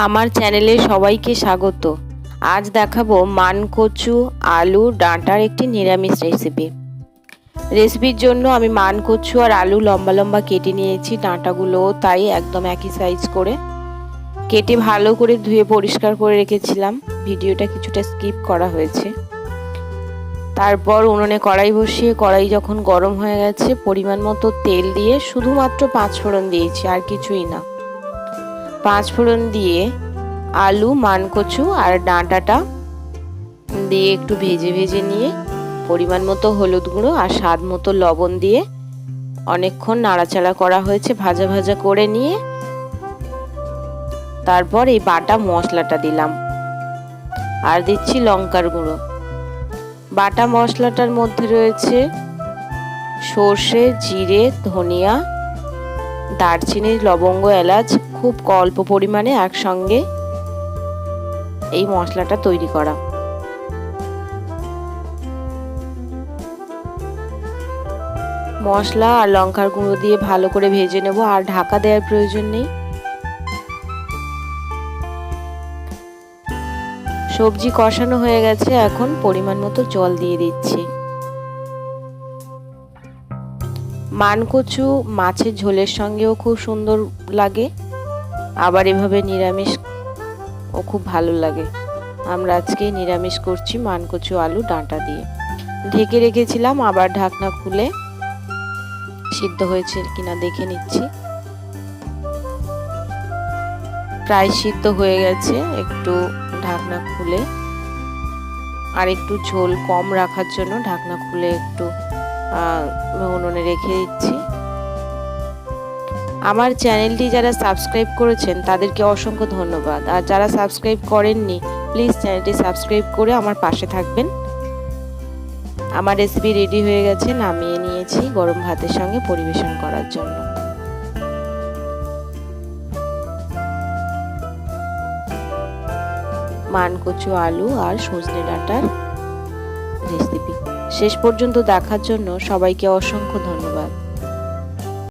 আমার চ্যানেলে সবাইকে স্বাগত। আজ দেখাবো মানকচু আলু ডাঁটার একটি নিরামিষ রেসিপি। রেসিপির জন্য আমি মানকচু আর আলু লম্বা লম্বা কেটে নিয়েছি, ডাঁটাগুলোও তাই একদম একই সাইজ করে কেটে ভালো করে ধুয়ে পরিষ্কার করে রেখেছিলাম। ভিডিওটা কিছুটা স্কিপ করা হয়েছে। তারপর উনুনে কড়াই বসিয়ে কড়াই যখন গরম হয়ে গেছে পরিমাণ মতো তেল দিয়ে শুধুমাত্র 5 ফোড়ন দিয়েছি, আর কিছুই না। 5 ফোড়ন দিয়ে আলু, মানকচু আর ডাঁটাটা দিয়ে একটু ভেজে ভেজে নিয়ে পরিমাণ মতো হলুদ গুঁড়ো আর স্বাদ মতো লবণ দিয়ে অনেকক্ষণ নাড়াচাড়া করা হয়েছে। ভাজা ভাজা করে নিয়ে তারপর এই বাটা মশলাটা দিলাম আর দিচ্ছি লঙ্কার গুঁড়ো। বাটা মশলাটার মধ্যে রয়েছে সর্ষে, জিরে, ধনিয়া, দারচিনি, লবঙ্গ, এলাচ খুব অল্প পরিমাণে একসঙ্গে এই মশলাটা তৈরি করা। মশলা আর লঙ্কার গুঁড়ো দিয়ে ভালো করে ভেজে নেব, আর ঢাকা দেওয়ার প্রয়োজন নেই। সবজি কষানো হয়ে গেছে, এখন পরিমাণ মতো জল দিয়ে দিচ্ছি। মানকচু মাছের ঝোলের সঙ্গেও খুব সুন্দর লাগে, আবার এভাবে নিরামিষ ও খুব ভালো লাগে। আমরা আজকে নিরামিষ করছি মানকচু আলু ডাঁটা দিয়ে। ঢেকে রেখেছিলাম, আবার ঢাকনা খুলে সিদ্ধ হয়েছে কিনা দেখে নিচ্ছি। প্রায় সিদ্ধ হয়ে গেছে। একটু ঢাকনা খুলে আর একটু ঝোল কম রাখার জন্য ঢাকনা খুলে একটু উনুনে রেখে দিচ্ছি। আমার চ্যানেলটি যারা সাবস্ক্রাইব করেছেন তাদেরকে অসংখ্য ধন্যবাদ, আর যারা সাবস্ক্রাইব করেননি প্লিজ চ্যানেলটি সাবস্ক্রাইব করে আমার পাশে থাকবেন। আমার রেসিপি রেডি হয়ে গেছে, নামিয়ে নিয়েছি গরম ভাতের সঙ্গে পরিবেশন করার জন্য। মানকচু আলু আর সজনে ডাঁটার রেসিপি শেষ পর্যন্ত দেখার জন্য সবাইকে অসংখ্য ধন্যবাদ।